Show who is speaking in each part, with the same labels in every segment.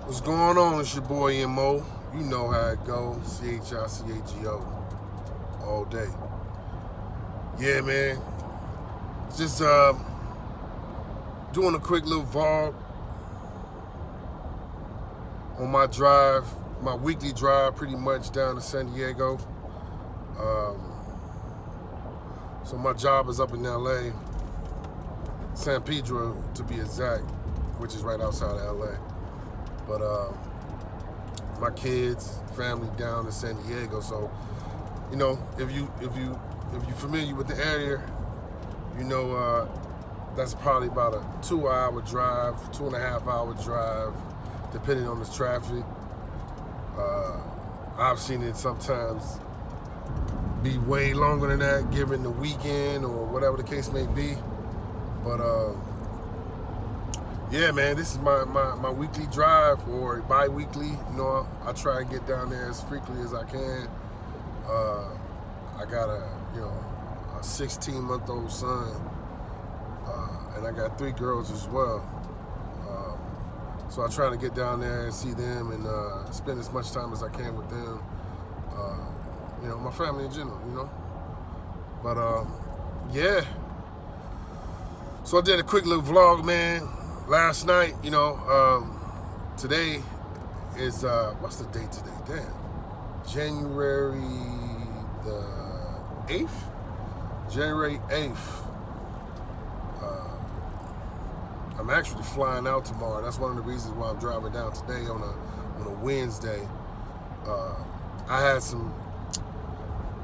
Speaker 1: What's going on? It's your boy MO. You know how it goes. CHICHGO all day. Yeah, man. Just doing a quick little vlog on my drive, my weekly drive pretty much down to San Diego. So my job is up in LA, San Pedro to be exact, which is right outside of LA. But my kids, family down in San Diego. So, you know, if you're familiar with the area, you know that's probably about a 2-hour drive, 2.5-hour drive, depending on the traffic. I've seen it sometimes be way longer than that, given the weekend or whatever the case may be. But yeah, man, this is my weekly drive or bi-weekly. You know, I try and get down there as frequently as I can. I got a 16-month-old son, and I got 3 girls as well. So I try to get down there and see them and spend as much time as I can with them. You know, my family in general, you know. But yeah. So I did a quick little vlog, man. Last night, you know, today is, what's the date today? Damn. January the 8th? January 8th. I'm actually flying out tomorrow. That's one of the reasons why I'm driving down today on a Wednesday. I had some,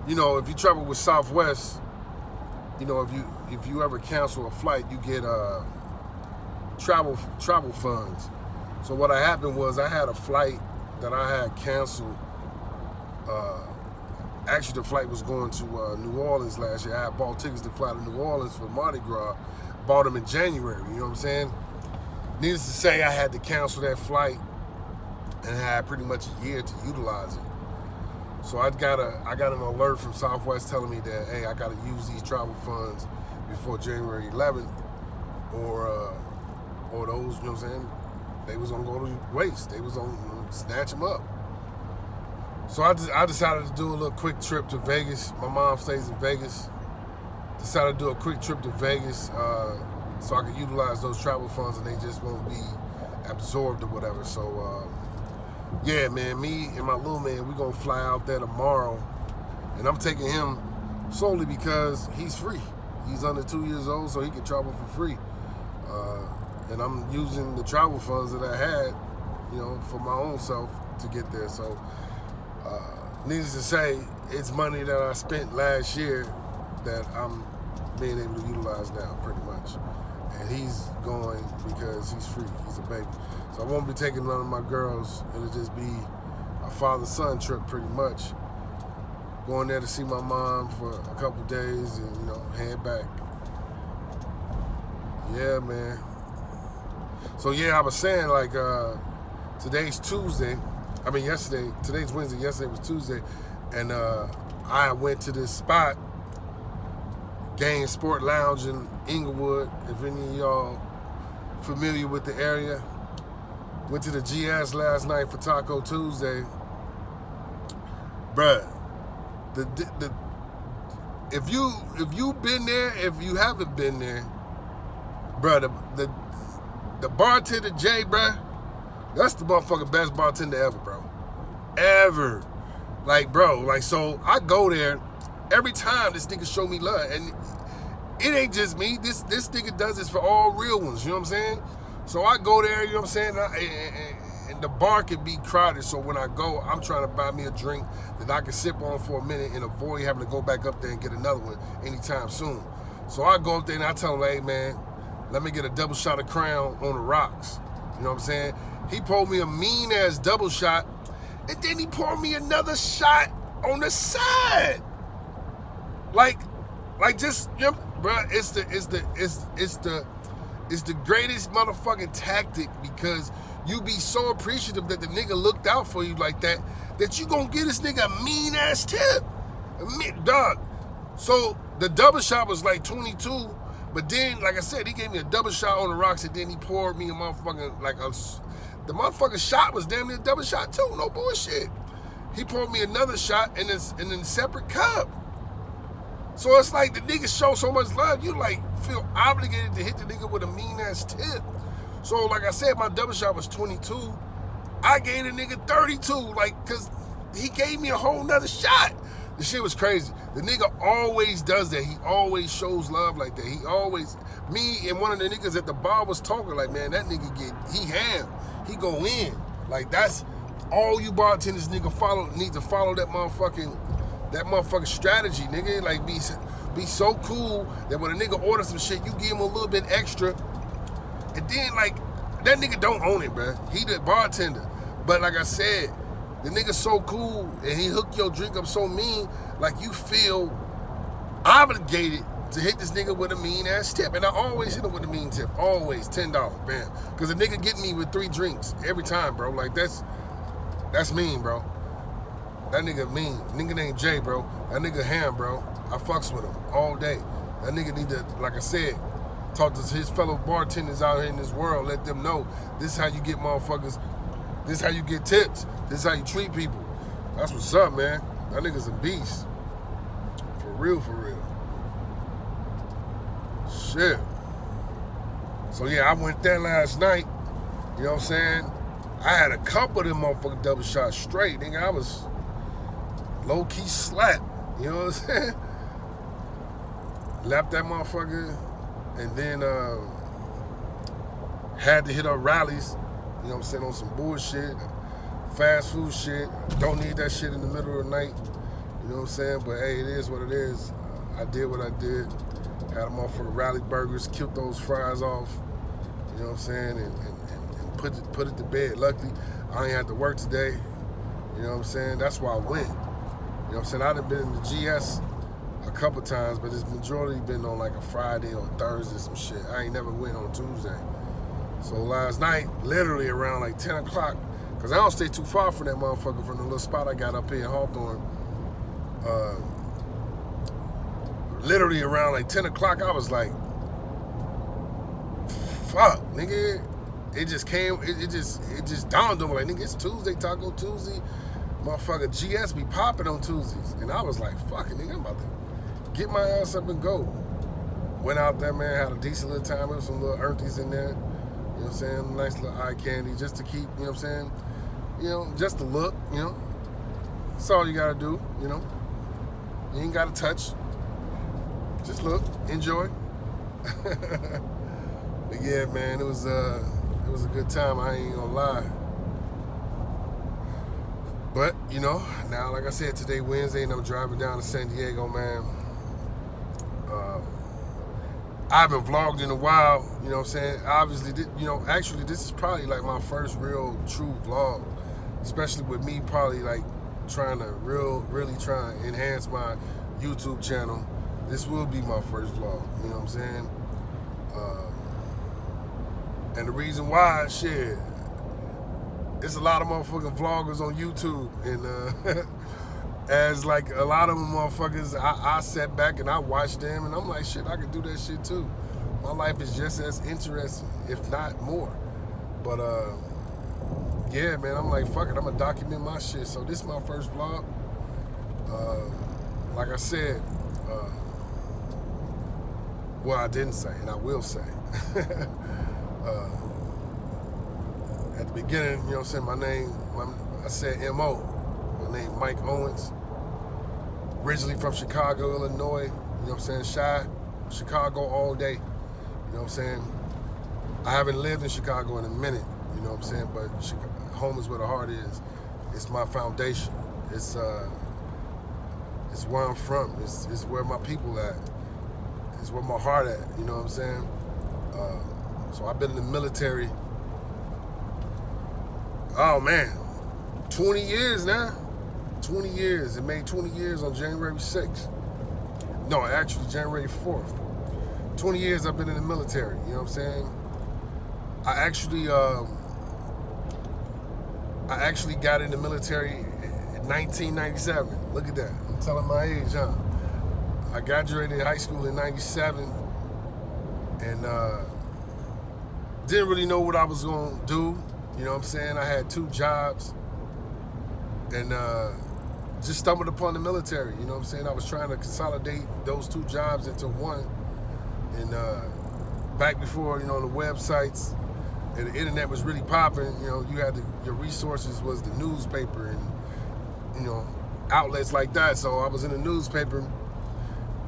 Speaker 1: you know, if you travel with Southwest, you know, if you ever cancel a flight, you get travel funds. So what happened was I had a flight that I had canceled. Actually, the flight was going to New Orleans last year. I had bought tickets to fly to New Orleans for Mardi Gras. Bought them in January. You know what I'm saying? Needless to say, I had to cancel that flight and had pretty much a year to utilize it. So I got an alert from Southwest telling me that, hey, I got to use these travel funds before January 11th, or those, you know what I'm saying, they was gonna go to waste. They was gonna snatch them up. So I decided to do a little quick trip to Vegas. My mom stays in Vegas. Decided to do a quick trip to Vegas so I could utilize those travel funds and they just won't be absorbed or whatever. So yeah, man, me and my little man, we're gonna fly out there tomorrow, and I'm taking him solely because he's free. He's under 2 years old, so he can travel for free. And I'm using the travel funds that I had, you know, for my own self to get there. So needless to say, it's money that I spent last year that I'm being able to utilize now, pretty much. And he's going because he's free. He's a baby. So I won't be taking none of my girls. It'll just be a father-son trip, pretty much. Going there to see my mom for a couple days and, you know, head back. Yeah, man. So yeah, I was saying, like, today's Tuesday. I mean, yesterday. Today's Wednesday. Yesterday was Tuesday. And I went to this spot, Game Sport Lounge in Inglewood. If any of y'all familiar with the area. Went to the GS last night for Taco Tuesday. Bruh, if you been there, if you haven't been there, bruh, the bartender Jay, bruh, that's the motherfucking best bartender ever, bro. Ever. Like, bro, like, so I go there every time. This nigga show me love, and it ain't just me. This nigga does this for all real ones. You know what I'm saying? So I go there. You know what I'm saying? And the bar can be crowded. So when I go, I'm trying to buy me a drink that I can sip on for a minute and avoid having to go back up there and get another one anytime soon. So I go up there and I tell him, hey man, let me get a double shot of Crown on the rocks. You know what I'm saying? He poured me a mean ass double shot, and then he poured me another shot on the side. Like just, you know, bro, it's the greatest motherfucking tactic, because you be so appreciative that the nigga looked out for you like that you gonna get this nigga a mean ass tip. Dog. So the double shot was like 22, but then, like I said, he gave me a double shot on the rocks, and then he poured me a motherfucking, The motherfucking shot was damn near double shot too, no bullshit. He poured me another shot in a separate cup. So it's like the nigga show so much love, you like feel obligated to hit the nigga with a mean ass tip. So like I said, my double shot was 22. I gave the nigga 32, like, cause he gave me a whole nother shot. The shit was crazy. The nigga always does that. He always shows love like that. He always, me and one of the niggas at the bar was talking like, man, that nigga he ham. He go in. Like, that's all you bartenders need to follow that motherfucking strategy, nigga. Like, be so cool that when a nigga orders some shit, you give him a little bit extra. And then, like, that nigga don't own it, bruh. He the bartender. But like I said, the nigga so cool and he hook your drink up so mean, like you feel obligated to hit this nigga with a mean ass tip. And I always hit him with a mean tip. Always $10, bam. Cause the nigga get me with 3 drinks every time, bro. Like that's mean, bro. That nigga mean. Nigga named Jay, bro. That nigga ham, bro. I fucks with him all day. That nigga need to, like I said, talk to his fellow bartenders out here in this world. Let them know this is how you get motherfuckers. This is how you get tips. This is how you treat people. That's what's up, man. That nigga's a beast. For real, for real. Shit. So yeah, I went there last night. You know what I'm saying? I had a couple of them motherfucking double shots straight. Nigga, I was low-key slapped. You know what I'm saying? Lapped that motherfucker. And then had to hit up rallies, you know what I'm saying, on some bullshit, fast food shit. Don't need that shit in the middle of the night, you know what I'm saying? But hey, it is what it is. I did what I did. Had a motherfucker rally burgers, killed those fries off, you know what I'm saying, and put it to bed. Luckily, I ain't had to work today, you know what I'm saying? That's why I went. You know what I'm saying? I done been in the GS a couple times, but it's majority been on like a Friday or Thursday, some shit. I ain't never went on Tuesday. So last night, literally around like 10 o'clock, because I don't stay too far from that motherfucker, from the little spot I got up here in Hawthorne. Literally around like 10 o'clock, I was like, fuck, nigga. It just came, it just dawned on me, like, nigga, it's Tuesday, Taco Tuesday. Motherfucker, GS be popping on Tuesdays. And I was like, fuck it, nigga, I'm about to get my ass up and go. Went out there, man, had a decent little time. There was some little earthies in there. You know what I'm saying? Nice little eye candy just to keep, you know what I'm saying? You know, just to look, you know? That's all you gotta do, you know? You ain't gotta touch. Just look, enjoy. But yeah, man, it was a good time, I ain't gonna lie. But, you know, now, like I said, today, Wednesday, and I'm driving down to San Diego, man. I haven't vlogged in a while, you know what I'm saying? Obviously, you know, actually, this is probably like my first real true vlog, especially with me probably like trying to really trying to enhance my YouTube channel. This will be my first vlog, you know what I'm saying? And the reason why, shit, there's a lot of motherfucking vloggers on YouTube, and as like a lot of them motherfuckers, I sat back and I watched them, and I'm like, shit, I could do that shit too. My life is just as interesting, if not more. But yeah, man, I'm like, fuck it, I'm gonna document my shit. So this is my first vlog. Like I said, well, I didn't say, and I will say. At the beginning, you know what I'm saying, I said M.O. My name Mike Owens. Originally from Chicago, Illinois. You know what I'm saying? Shy. Chicago all day. You know what I'm saying? I haven't lived in Chicago in a minute. You know what I'm saying? But home is where the heart is. It's my foundation. It's where I'm from. It's where my people at. It's where my heart at. You know what I'm saying? So I've been in the military. Oh man, 20 years now. 20 years. It made 20 years on January 6th. No, actually January 4th. 20 years I've been in the military, you know what I'm saying? I actually got in the military in 1997. Look at that. I'm telling my age, huh? I graduated high school in 97 and didn't really know what I was gonna do. You know what I'm saying? I had 2 jobs and just stumbled upon the military. You know what I'm saying? I was trying to consolidate those 2 jobs into one. And back before, the websites and the internet was really popping, you had your resources was the newspaper and, outlets like that. So I was in the newspaper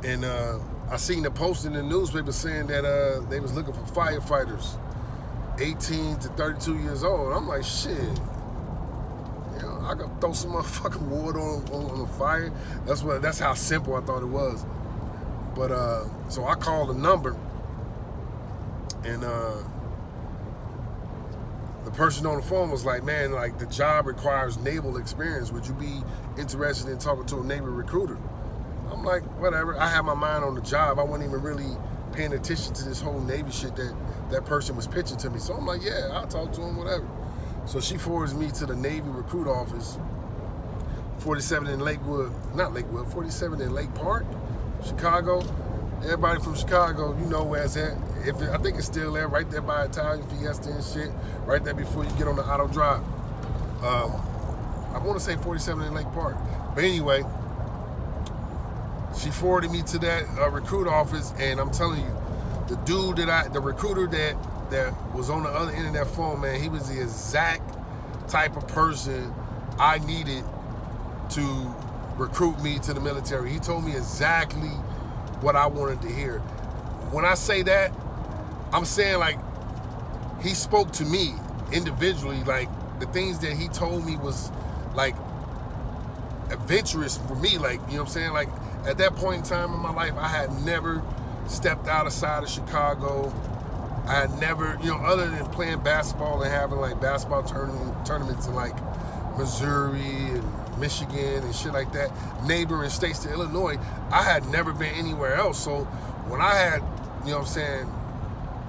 Speaker 1: and I seen the post in the newspaper saying that they was looking for firefighters 18 to 32 years old. I'm like, shit, I could throw some motherfucking wood on the fire. That's how simple I thought it was. But so I called the number, and the person on the phone was like, man, like the job requires naval experience. Would you be interested in talking to a Navy recruiter? I'm like, whatever. I had my mind on the job. I wasn't even really paying attention to this whole Navy shit that person was pitching to me. So I'm like, yeah, I'll talk to him, whatever. So she forwards me to the Navy recruit office, 47 in 47 in Lake Park, Chicago. Everybody from Chicago, you know where it's at. I think it's still there, right there by Italian Fiesta and shit, right there before you get on the auto drive. I want to say 47 in Lake Park. But anyway, she forwarded me to that recruit office, and I'm telling you, the recruiter that was on the other end of that phone, man, he was the exact type of person I needed to recruit me to the military. He told me exactly what I wanted to hear. When I say that, I'm saying like he spoke to me individually. Like the things that he told me was like adventurous for me. Like, you know what I'm saying? Like at that point in time in my life, I had never stepped outside of Chicago. I had never, other than playing basketball and having like basketball tournaments in like Missouri and Michigan and shit like that, neighboring states to Illinois, I had never been anywhere else. So when I had,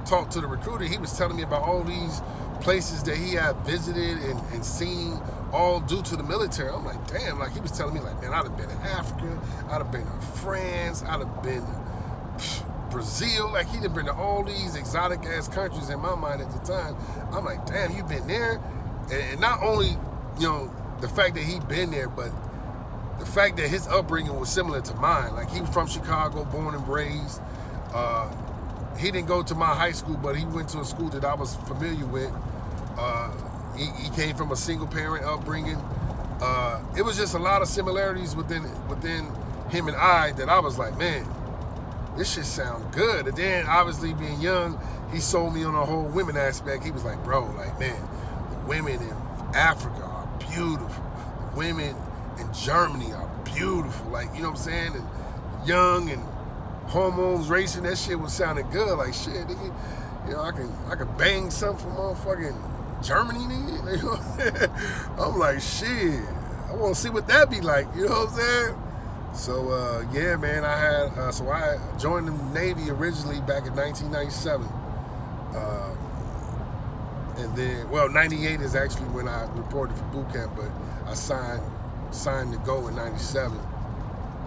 Speaker 1: talked to the recruiter, he was telling me about all these places that he had visited and seen, all due to the military. I'm like, damn, like he was telling me like, man, I'd have been in Africa, I'd have been to France, I'd have been Brazil, like he'd have been to all these exotic ass countries in my mind at the time. I'm like, damn, you've been there? And not only, the fact that he'd been there, but the fact that his upbringing was similar to mine. Like he was from Chicago, born and raised. He didn't go to my high school, but he went to a school that I was familiar with. He came from a single parent upbringing. It was just a lot of similarities within him and I that I was like, man, this shit sound good. And then obviously being young, he sold me on the whole women aspect. He was like, bro, like, man, the women in Africa are beautiful. The women in Germany are beautiful. Like, you know what I'm saying? And young and hormones racing, that shit was sounding good. Like, shit, nigga, I can bang something from motherfucking Germany, nigga. You know what I'm saying? I'm like, shit, I want to see what that be like. You know what I'm saying? So, yeah, man, I joined the Navy originally back in 1997. And then, 98 is actually when I reported for boot camp, but I signed to go in 97.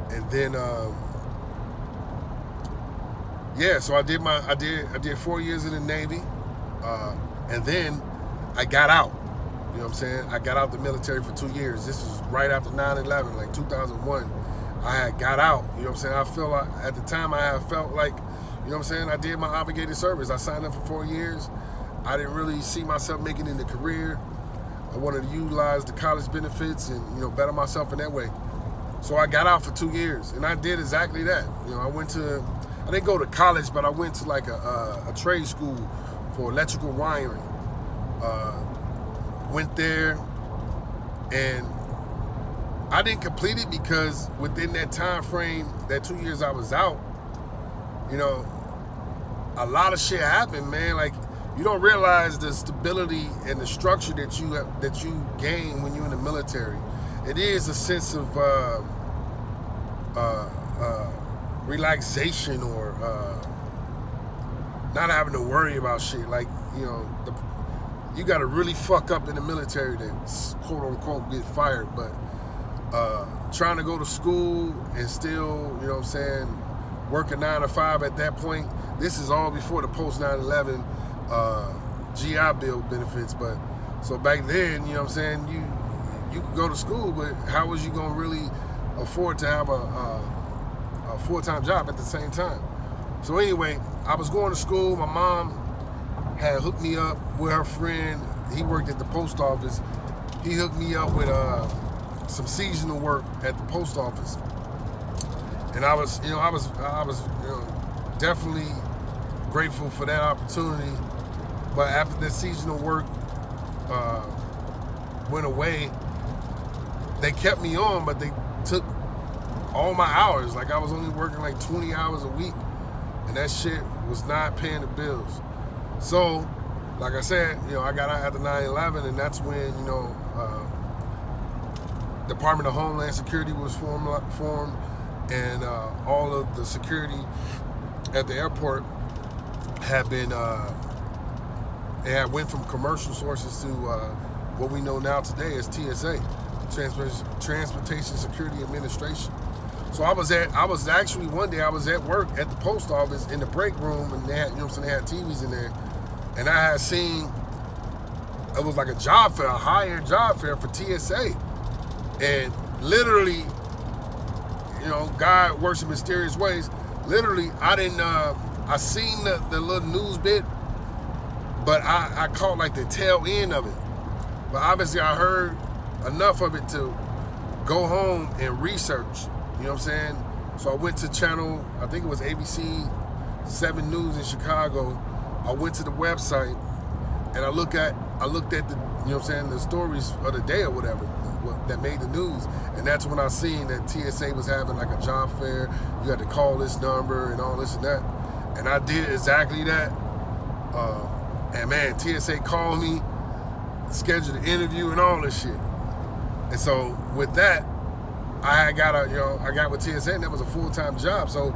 Speaker 1: And then, so I did 4 years in the Navy. And then I got out. You know what I'm saying? I got out the military for 2 years. This was right after 9/11, like 2001. I had got out, you know what I'm saying? I feel like, at the time I had felt like, you know what I'm saying, I did my obligated service. I signed up for 4 years. I didn't really see myself making it in the career. I wanted to utilize the college benefits and, better myself in that way. So I got out for 2 years, and I did exactly that. I didn't go to college, but I went to like a trade school for electrical wiring. Went there, and I didn't complete it because within that time frame, that 2 years I was out, a lot of shit happened, man. Like, you don't realize the stability and the structure that you gain when you're in the military. It is a sense of relaxation or not having to worry about shit. Like, you got to really fuck up in the military to quote unquote get fired, but trying to go to school and still, you know what I'm saying, work a 9 to 5 at that point. This is all before the post 9/11 GI Bill benefits. But so back then, you know what I'm saying, you could go to school, but how was you gonna really afford to have a full-time job at the same time? So anyway, I was going to school. My mom had hooked me up with her friend. He worked at the post office. He hooked me up with some seasonal work at the post office, and I was definitely grateful for that opportunity. But after the seasonal work went away, they kept me on, but they took all my hours. Like, I was only working like 20 hours a week, and that shit was not paying the bills. So, like I said, I got out after 9/11, and that's when, Department of Homeland Security was formed, and all of the security at the airport had been, it had went from commercial sources to what we know now today as TSA, Transportation Security Administration. So I was actually one day I was at work at the post office in the break room, and they had, they had TVs in there, and I had seen, it was like a job fair, a higher job fair for TSA, and literally, God works in mysterious ways. Literally, I seen the little news bit, but I caught like the tail end of it. But obviously I heard enough of it to go home and research, you know what I'm saying? So I went to channel, I think it was ABC 7 News in Chicago. I went to the website and I looked at the, the stories of the day or whatever that made the news. And that's when I seen that TSA was having like a job fair. You had to call this number and all this and that. And I did exactly that. And man, TSA called me, scheduled an interview and all this shit. And so with that, I got with TSA, and that was a full-time job. So,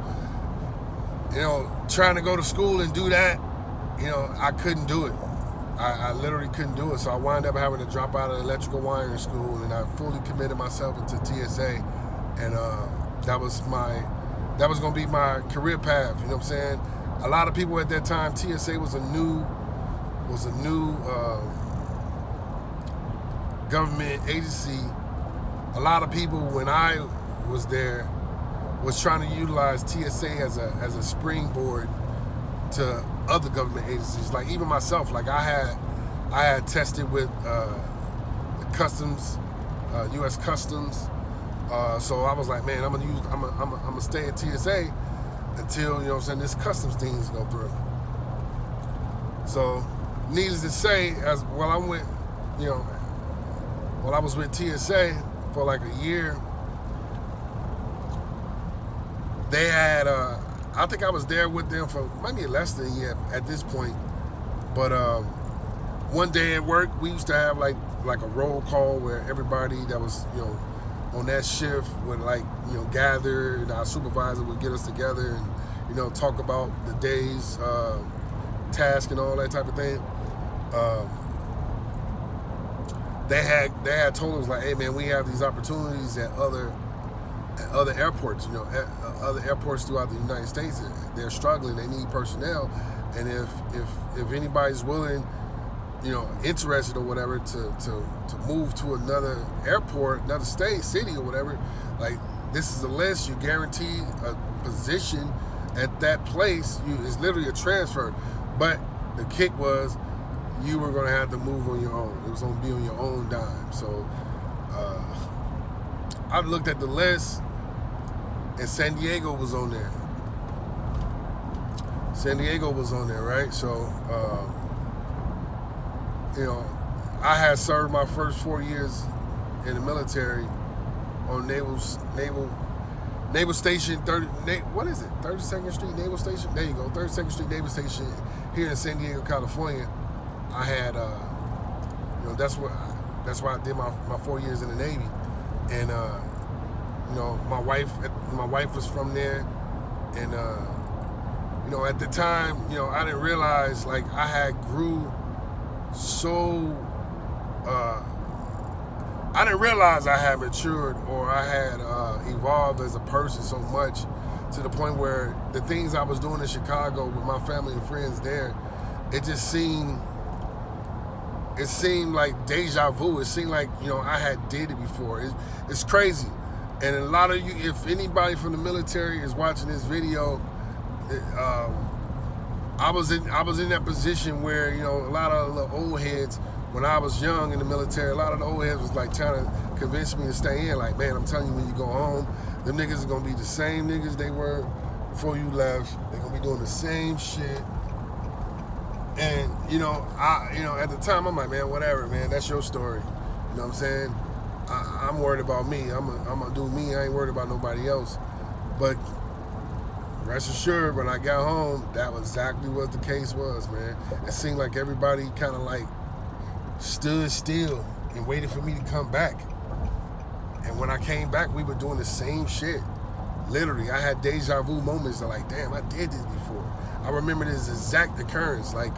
Speaker 1: trying to go to school and do that, I couldn't do it. I literally couldn't do it. So I wound up having to drop out of electrical wiring school, and I fully committed myself into TSA. And that was gonna be my career path. You know what I'm saying? A lot of people at that time, TSA was a new government agency. A lot of people, when I was there, was trying to utilize TSA as a springboard to other government agencies. Like even myself, like I had tested with the Customs, U.S. Customs. So I was like, man, I'm gonna stay at TSA until this Customs things go through. So, needless to say, while I was with TSA for like a year, they had, I think I was there with them for maybe less than a year at this point. But one day at work, we used to have like a roll call where everybody that was, on that shift would gather, and our supervisor would get us together and, talk about the day's task and all that type of thing. They had told us like, hey man, we have these opportunities at other airports, other airports throughout the United States. They're struggling, they need personnel, and if anybody's willing, interested or whatever to move to another airport, another state, city or whatever, like this is a list, you guaranteed a position at that place. It's literally a transfer, but the kick was you were going to have to move on your own. It was going to be on your own dime. So I looked at the list, and San Diego was on there. San Diego was on there, right? So, I had served my first 4 years in the military on Naval Station 32nd Street Naval Station. There you go, 32nd Street Naval Station here in San Diego, California. I had, that's why I did my 4 years in the Navy, and my wife was from there, and at the time, I didn't realize like I had grew so. I didn't realize I had matured or I had evolved as a person so much to the point where the things I was doing in Chicago with my family and friends there, it just seemed it seemed like deja vu. It seemed like, you know, I had did it before. It's crazy. And a lot of you, if anybody from the military is watching this video, I was in that position where, you know, a lot of the old heads, when I was young in the military, a lot of the old heads was like trying to convince me to stay in. Like, man, I'm telling you, when you go home, them niggas are gonna be the same niggas they were before you left. They're gonna be doing the same shit. And at the time, I'm like, man, whatever, man. That's your story. You know what I'm saying? I'm worried about me. I'm gonna do me. I ain't worried about nobody else. But rest assured, when I got home, that was exactly what the case was, man. It seemed like everybody kind of like stood still and waited for me to come back. And when I came back, we were doing the same shit. Literally, I had deja vu moments of like, damn, I did this before. I remember this exact occurrence, like,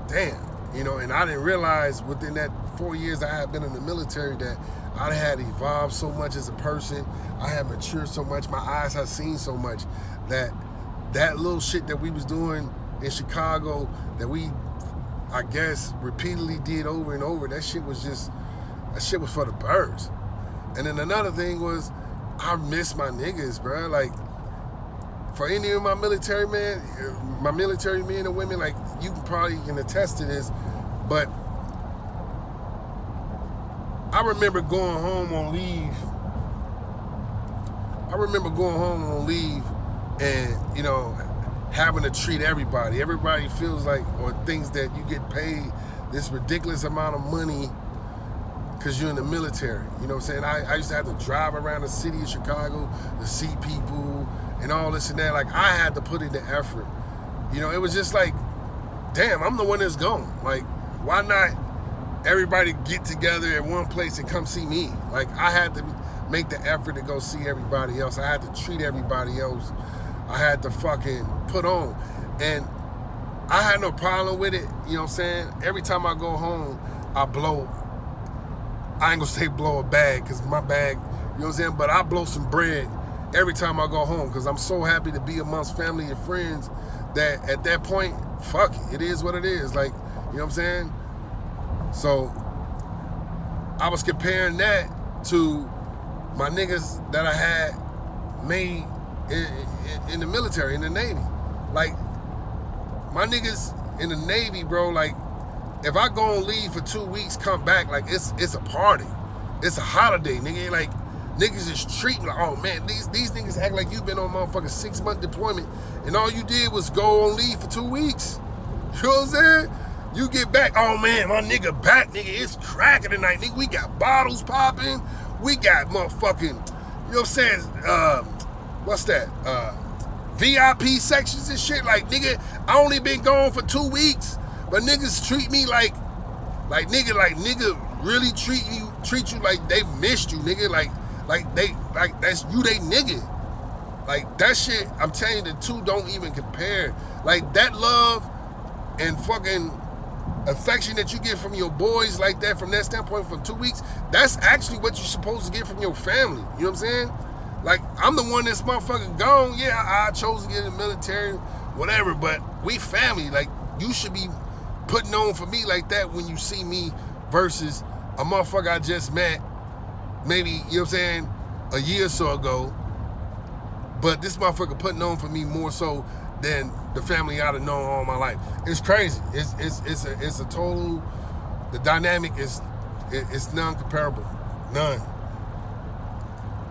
Speaker 1: damn, you know, and I didn't realize within that 4 years I had been in the military that I had evolved so much as a person. I had matured so much. My eyes had seen so much that little shit that we was doing in Chicago that we, I guess, repeatedly did over and over, that shit was for the birds. And then another thing was, I miss my niggas, bro. Like, for any of my military men and women, like, you probably can attest to this, but I remember going home on leave. And, you know, having to treat everybody. Everybody feels like, or thinks that you get paid this ridiculous amount of money because you're in the military. You know what I'm saying? I used to have to drive around the city of Chicago to see people and all this and that. Like, I had to put in the effort. You know, it was just like, damn, I'm the one that's gone. Like, why not everybody get together at one place and come see me? Like, I had to make the effort to go see everybody else. I had to treat everybody else. I had to fucking put on. And I had no problem with it, you know what I'm saying? Every time I go home, I ain't gonna say blow a bag, because my bag, you know what I'm saying? But I blow some bread every time I go home, because I'm so happy to be amongst family and friends that at that point, fuck it, it is what it is. Like, you know what I'm saying? So I was comparing that to my niggas that I had made in the military, in the Navy. Like, my niggas in the Navy, bro, like, if I go on leave for 2 weeks, come back, like, it's a party. It's a holiday, nigga. Like, niggas just treat me like, oh, man, these niggas act like you've been on motherfucking 6-month deployment, and all you did was go on leave for 2 weeks. You know what I'm saying? You get back, oh, man, my nigga back, nigga, it's cracking tonight, nigga. We got bottles popping. We got motherfucking, you know what I'm saying, what's that, VIP sections and shit. Like, nigga, I only been gone for 2 weeks, but niggas treat me like nigga really treat you like they missed you, nigga. Like that's you, they nigga. Like, that shit, I'm telling you, the two don't even compare. Like, that love and fucking affection that you get from your boys like that, from that standpoint, from 2 weeks, that's actually what you're supposed to get from your family. You know what I'm saying? Like, I'm the one that's motherfucking gone. Yeah, I chose to get in the military, whatever, but we family. Like, you should be putting on for me like that when you see me versus a motherfucker I just met maybe, you know what I'm saying, a year or so ago. But this motherfucker putting on for me more so than the family I've known all my life. It's crazy. It's a total, the dynamic is non-comparable. None.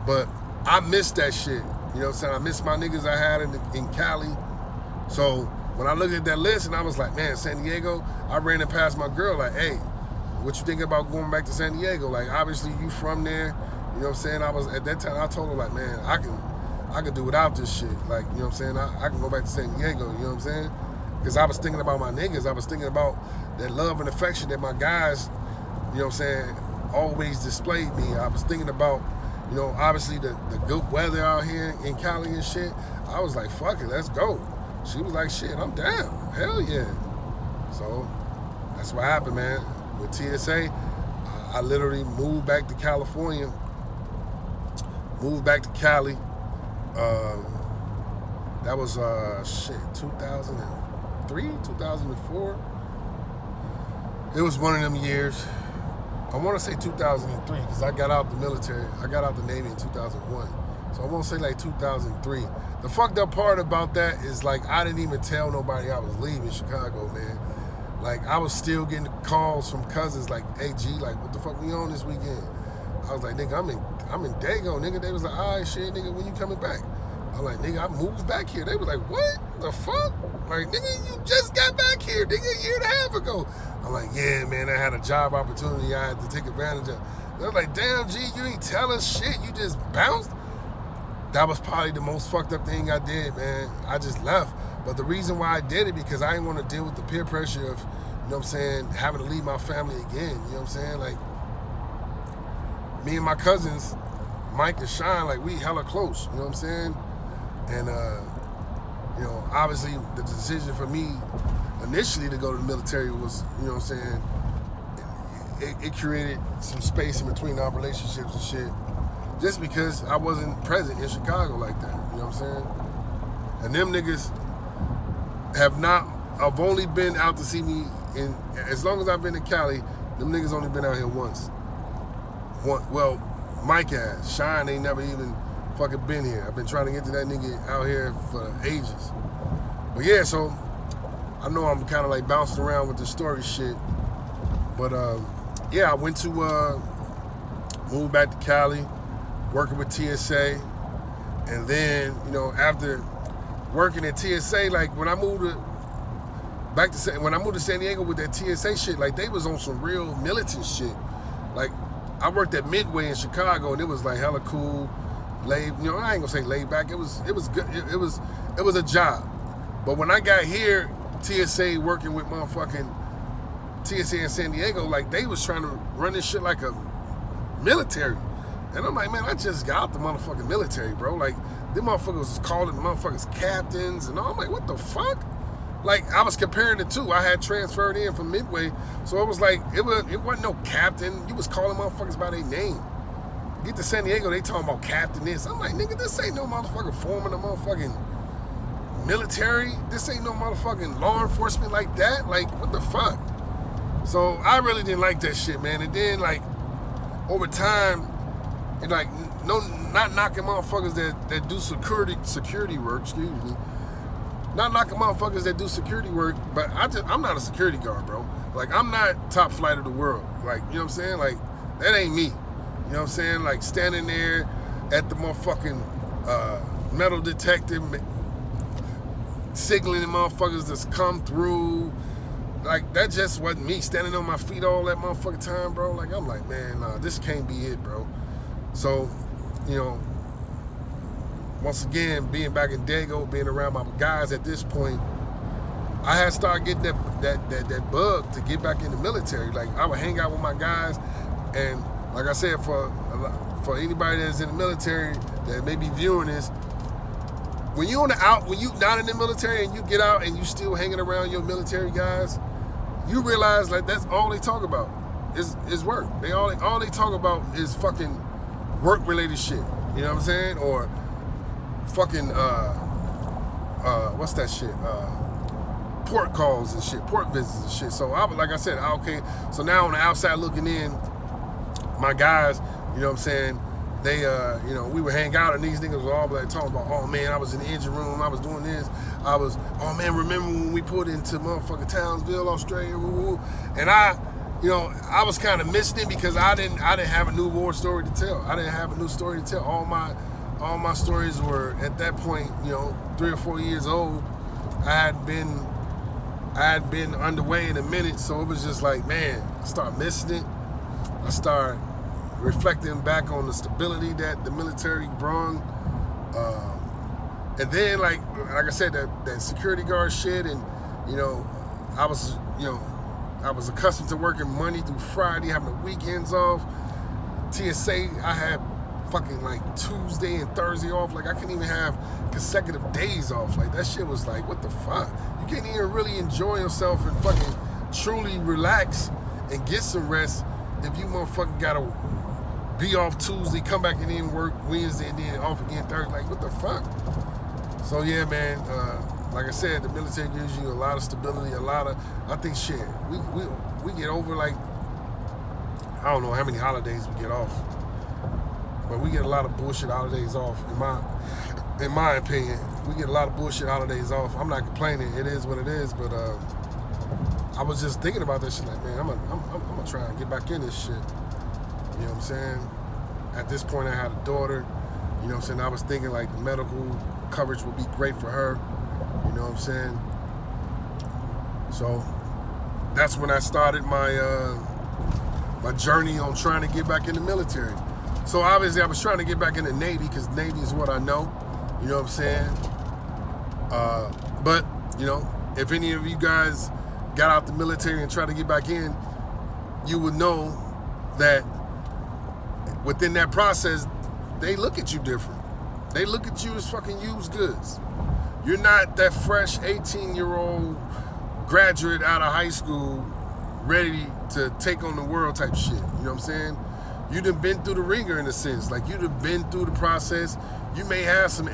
Speaker 1: But I miss that shit. You know what I'm saying? I miss my niggas I had in Cali. So when I looked at that list and I was like, man, San Diego, I ran it past my girl like, hey, what you think about going back to San Diego? Like, obviously you from there. You know what I'm saying? I was, at that time, I told her like, man, I can do without this shit. Like, you know what I'm saying? I can go back to San Diego, you know what I'm saying? Because I was thinking about my niggas. I was thinking about that love and affection that my guys, you know what I'm saying, always displayed me. I was thinking about, you know, obviously the good weather out here in Cali and shit. I was like, fuck it, let's go. She was like, shit, I'm down. Hell yeah. So that's what happened, man. With TSA, I literally moved back to California, moved back to Cali. That was 2003, 2004. it was one of them years. I want to say 2003 because I got out the military. I got out the Navy in 2001. So I want to say like 2003. The fucked up part about that is like I didn't even tell nobody I was leaving Chicago, man. Like I was still getting calls from cousins like, hey G, like what the fuck we on this weekend? I was like, nigga, I'm in Dago, nigga. They was like, all right, shit, nigga, when you coming back? I'm like, nigga, I moved back here. They was like, what the fuck? Like, nigga, you just got back here, nigga, a year and a half ago. I'm like, yeah, man, I had a job opportunity I had to take advantage of. They're like, damn, G, you ain't tell us shit. You just bounced. That was probably the most fucked up thing I did, man. I just left. But the reason why I did it, because I didn't want to deal with the peer pressure of, you know what I'm saying, having to leave my family again. You know what I'm saying? Like, me and my cousins, Mike and Sean, like, we hella close. You know what I'm saying? And, you know, obviously the decision for me initially to go to the military was, you know what I'm saying, it created some space in between our relationships and shit. Just because I wasn't present in Chicago like that, you know what I'm saying? And them niggas I've only been out to see me as long as I've been in Cali, them niggas only been out here once. Well, Mike has. Sean ain't never even fucking been here. I've been trying to get to that nigga out here for ages. But yeah, so I know I'm kind of like bouncing around with the story shit. But yeah, I went to move back to Cali, working with TSA, and then, you know, after working at TSA, like when I moved to San Diego with that TSA shit, like they was on some real militant shit. Like I worked at Midway in Chicago, and it was like hella cool, laid. You know, I ain't gonna say laid back. It was good. It was a job. But when I got here, TSA working with motherfucking TSA in San Diego, like they was trying to run this shit like a military. And I'm like, man, I just got out the motherfucking military, bro. Like, them motherfuckers was calling motherfuckers captains and all. I'm like, what the fuck? Like, I was comparing the two. I had transferred in from Midway, so it was like, it wasn't no captain. You was calling motherfuckers by their name. Get to San Diego, they talking about captain this. I'm like, nigga, this ain't no motherfucker forming a motherfucking military. This ain't no motherfucking law enforcement like that. Like, what the fuck? So I really didn't like that shit, man. And then, like, over time, and like, no, not knocking motherfuckers that do security work, excuse me. Not knocking motherfuckers that do security work, but I'm not a security guard, bro. Like, I'm not top flight of the world. Like, you know what I'm saying? Like, that ain't me. You know what I'm saying? Like, standing there at the motherfucking metal detector, signaling the motherfuckers that's come through. Like, that just wasn't me. Standing on my feet all that motherfucking time, bro. Like, I'm like, man, nah, this can't be it, bro. So, you know, once again, being back in Dago, being around my guys at this point, I had started getting that bug to get back in the military. Like, I would hang out with my guys, and like I said, for anybody that's in the military that may be viewing this, when you not in the military and you get out and you still hanging around your military guys, you realize like that's all they talk about is work. All they talk about is fucking work-related shit. You know what I'm saying? Or fucking what's that shit? Port calls and shit, port visits and shit. So like I said, okay. So now on the outside looking in, my guys, you know what I'm saying? They, you know, we would hang out and these niggas were all like talking about, oh man, I was in the engine room, I was doing this, oh man, remember when we put into motherfucking Townsville, Australia, woo-woo. And you know, I was kind of missing it because I didn't have a new war story to tell. I didn't have a new story to tell. All my stories were at that point, you know, 3 or 4 years old. I had been underway in a minute, so it was just like, man, I started missing it. I started reflecting back on the stability that the military brought. And then, like I said, that security guard shit, and, you know, I was accustomed to working Monday through Friday, having the weekends off. TSA, I had fucking like Tuesday and Thursday off. Like, I couldn't even have consecutive days off. Like, that shit was like, what the fuck? You can't even really enjoy yourself and fucking truly relax and get some rest if you motherfucking gotta be off Tuesday, come back and then work Wednesday and then off again Thursday. Like, what the fuck? So yeah, man, like I said, the military gives you a lot of stability, I think shit. we get over like, I don't know how many holidays we get off, but we get a lot of bullshit holidays off. In my opinion, we get a lot of bullshit holidays off. I'm not complaining. It is what it is, but I was just thinking about this shit. Like, man, I'm gonna try and get back in this shit. You know what I'm saying? At this point, I had a daughter. You know what I'm saying? I was thinking like the medical coverage would be great for her. You know what I'm saying? So that's when I started my my journey on trying to get back in the military. So obviously I was trying to get back in the Navy because Navy is what I know. You know what I'm saying? But, you know, if any of you guys got out the military and tried to get back in, you would know that within that process, they look at you different. They look at you as fucking used goods. You're not that fresh 18-year-old graduate out of high school ready to take on the world type shit. You know what I'm saying? You done been through the ringer in a sense. Like, you done been through the process. You may have some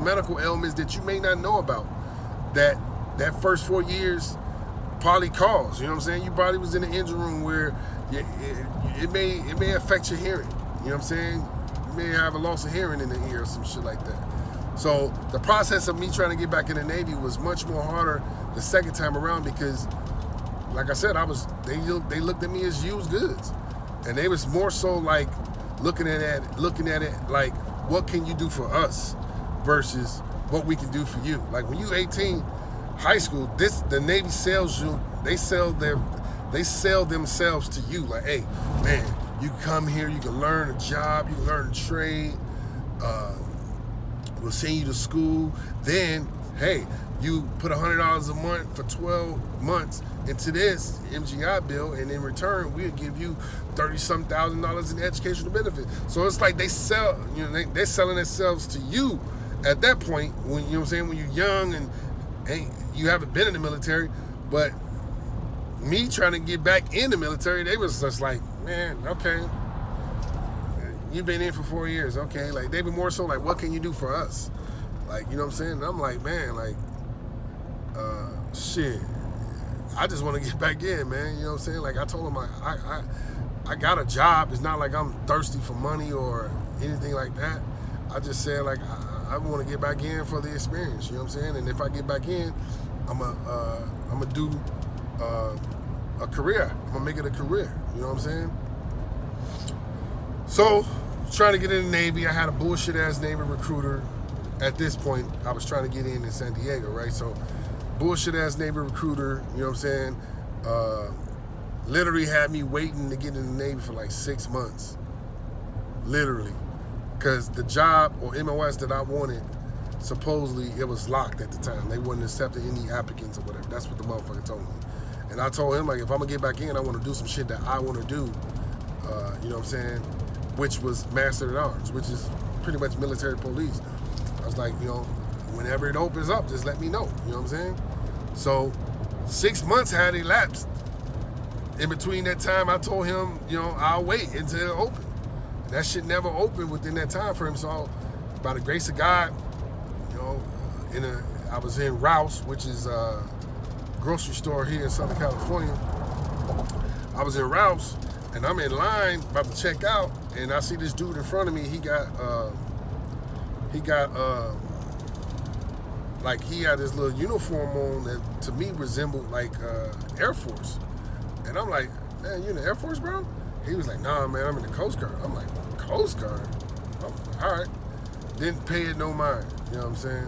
Speaker 1: medical ailments that you may not know about that first 4 years probably caused. You know what I'm saying? You probably was in the engine room where it may affect your hearing. You know what I'm saying? You may have a loss of hearing in the ear or some shit like that. So the process of me trying to get back in the Navy was much more harder the second time around because, like I said, they looked at me as used goods, and they was more so like looking at it like, what can you do for us versus what we can do for you. Like when you 18, high school, the Navy sells you. They sell themselves to you. Like, hey, man, you can come here, you can learn a job, you can learn a trade. We'll send you to school. Then, hey, you put $100 a month for 12 months into this MGI bill, and in return, we'll give you $30-some thousand in educational benefit. So it's like they sell, you know, they're selling themselves to you at that point when, you know what I'm saying, when you're young and you haven't been in the military. But me trying to get back in the military, they was just like, man, okay, you've been in for 4 years, okay. Like, they be more so like, what can you do for us? Like, you know what I'm saying? And I'm like, man, like, shit, I just want to get back in, man. You know what I'm saying? Like, I told him, I got a job. It's not like I'm thirsty for money or anything like that. I just said, like, I want to get back in for the experience. You know what I'm saying? And if I get back in, I'm gonna do a career. I'm gonna make it a career. You know what I'm saying? So, trying to get in the Navy, I had a bullshit ass Navy recruiter. At this point, I was trying to get in San Diego, right? So, bullshit ass Navy recruiter, you know what I'm saying? Literally had me waiting to get in the Navy for like 6 months. Literally. Because the job or MOS that I wanted, supposedly it was locked at the time. They wouldn't accept any applicants or whatever. That's what the motherfucker told me. And I told him, like, if I'm gonna get back in, I want to do some shit that I want to do. You know what I'm saying? Which was Master at Arms, which is pretty much military police. I was like, you know, whenever it opens up, just let me know. You know what I'm saying? So 6 months had elapsed. In between that time, I told him, you know, I'll wait until it opens. That shit never opened within that time frame. So by the grace of God, you know, I was in Rouse, which is a grocery store here in Southern California. I was in Rouse, and I'm in line about to check out, and I see this dude in front of me. He had this little uniform on that to me resembled like Air Force. And I'm like, man, you in the Air Force, bro? He was like, nah, man, I'm in the Coast Guard. I'm like, Coast Guard? All right. Didn't pay it no mind. You know what I'm saying?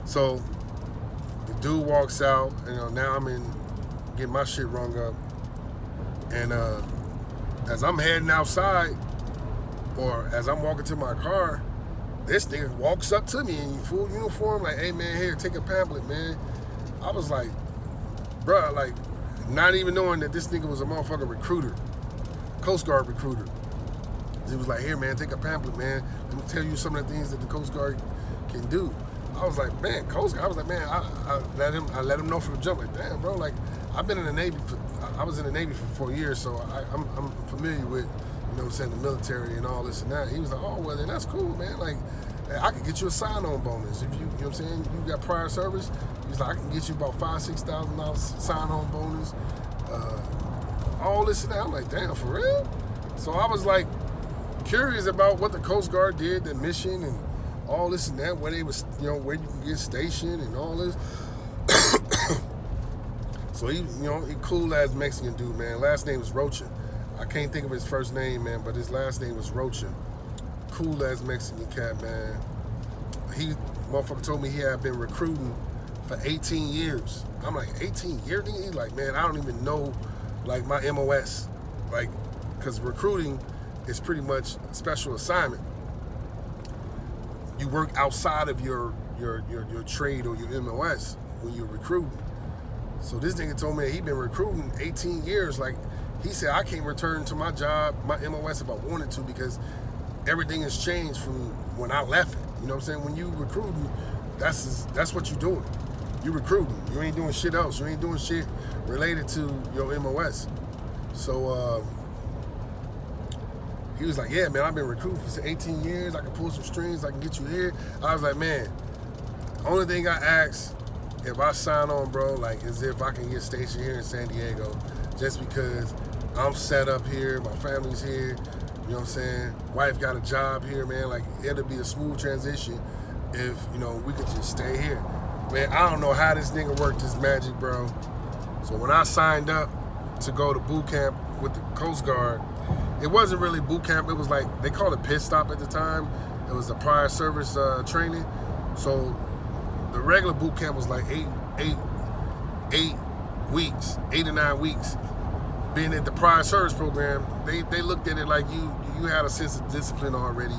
Speaker 1: So the dude walks out, you know, now I'm getting my shit rung up. And as I'm heading outside, or as I'm walking to my car, this nigga walks up to me in full uniform, like, hey, man, here, take a pamphlet, man. I was like, bruh, like, not even knowing that this nigga was a motherfucking recruiter, Coast Guard recruiter. He was like, here, man, take a pamphlet, man. Let me tell you some of the things that the Coast Guard can do. I was like, man, Coast Guard. I was like, man, I let him know from the jump. Like, damn, bro, like, I've been in the Navy I was in the Navy for 4 years, so I'm familiar with, you know what I'm saying, the military and all this and that. He was like, oh, well, then that's cool, man. Like, I could get you a sign-on bonus. If you know what I'm saying, you got prior service. He's like, I can get you about $5,000-$6,000 sign-on bonus. all this and that. I'm like, damn, for real? So I was like curious about what the Coast Guard did, the mission, and all this and that, where they was, you know, where you can get stationed and all this. So he cool ass Mexican dude, man. Last name was Rocha. I can't think of his first name, man, but his last name was Rocha. Cool ass Mexican cat, man. Motherfucker told me he had been recruiting for 18 years. I'm like, 18 years? He's like, man, I don't even know, like, my MOS. Like, because recruiting is pretty much a special assignment. You work outside of your trade or your MOS when you're recruiting. So this nigga told me that he'd been recruiting 18 years. Like, he said, I can't return to my job, my MOS, if I wanted to, because everything has changed from when I left it. You know what I'm saying? When you recruiting, that's what you're doing. You recruiting. You ain't doing shit else. You ain't doing shit related to your MOS. So he was like, yeah, man, I've been recruiting for 18 years. I can pull some strings. I can get you here. I was like, man, only thing I ask if I sign on, bro, like, is if I can get stationed here in San Diego, just because I'm set up here, my family's here, you know what I'm saying? Wife got a job here, man. Like, it'll be a smooth transition if, you know, we could just stay here. Man, I don't know how this nigga worked his magic, bro. So when I signed up to go to boot camp with the Coast Guard, it wasn't really boot camp. It was like, they called it pit stop at the time. It was a prior service training. So the regular boot camp was like 8 weeks, 8 to 9 weeks. Being at the prior service program, they looked at it like you had a sense of discipline already,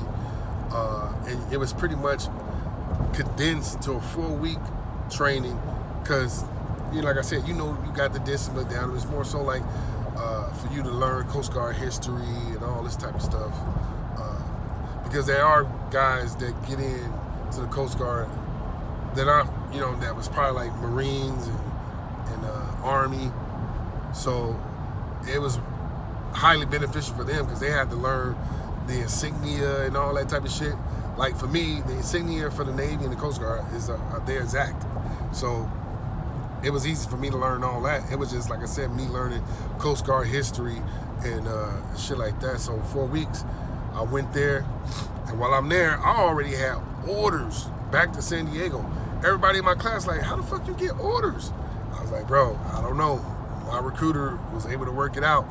Speaker 1: and it was pretty much condensed to a 4-week training, because, you know, like I said, you know, you got the discipline down. It was more so like for you to learn Coast Guard history and all this type of stuff, because there are guys that get in to the Coast Guard that are, you know, that was probably like Marines and Army. So it was highly beneficial for them because they had to learn the insignia and all that type of shit. Like for me, the insignia for the Navy and the Coast Guard is they're exact. So it was easy for me to learn all that. It was just, like I said, me learning Coast Guard history and shit like that. So 4 weeks, I went there, and while I'm there, I already had orders back to San Diego. Everybody in my class like, how the fuck you get orders? I was like, bro, I don't know. My recruiter was able to work it out.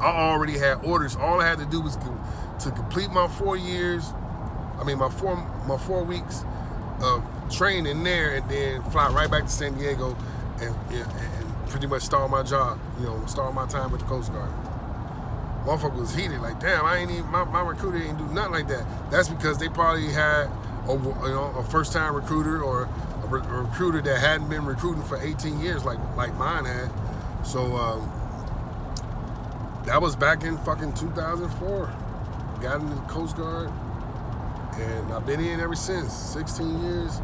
Speaker 1: I already had orders. All I had to do was to complete my 4 years. I mean, my four weeks of training there, and then fly right back to San Diego and pretty much start my job. You know, start my time with the Coast Guard. Motherfucker was heated. Like, damn, my recruiter ain't do nothing like that. That's because they probably had a first-time recruiter or a recruiter that hadn't been recruiting for 18 years like mine had. So that was back in fucking 2004. Got into the Coast Guard, and I've been in ever since. 16 years.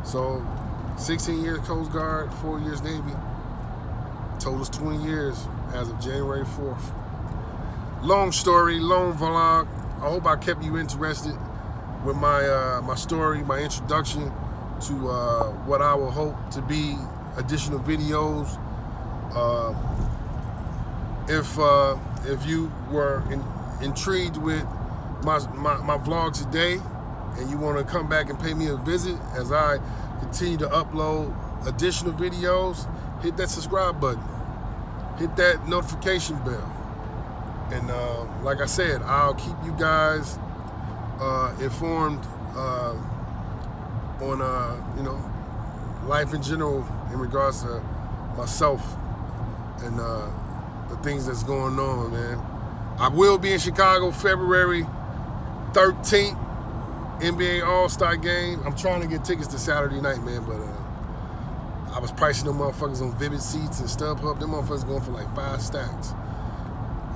Speaker 1: So 16 years Coast Guard, 4 years Navy. Total's 20 years as of January 4th. Long story, long vlog. I hope I kept you interested with my story, my introduction to what I will hope to be additional videos. If you were intrigued with my vlog today, and you want to come back and pay me a visit as I continue to upload additional videos, hit that subscribe button, hit that notification bell, and like I said, I'll keep you guys informed on you know, life in general in regards to myself and the things that's going on, man. I will be in Chicago February 13th, NBA All-Star Game. I'm trying to get tickets to Saturday night, man, but I was pricing them motherfuckers on Vivid Seats and StubHub. Them motherfuckers going for like 5 stacks.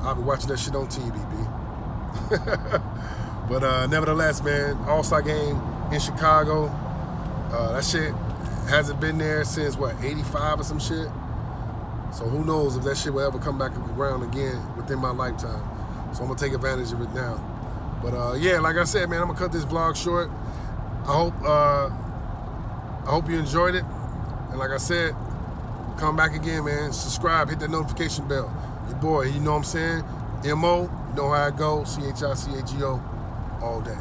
Speaker 1: I'll be watching that shit on TV, B. But nevertheless, man, All-Star Game in Chicago. That shit hasn't been there since, what, 85 or some shit? So who knows if that shit will ever come back around again within my lifetime. So I'm gonna take advantage of it now. But yeah, like I said, man, I'm gonna cut this vlog short. I hope you enjoyed it. And like I said, Come back again, man. Subscribe, hit that notification bell. Your boy, you know what I'm saying? MO, you know how it goes. CHICHAGO all day.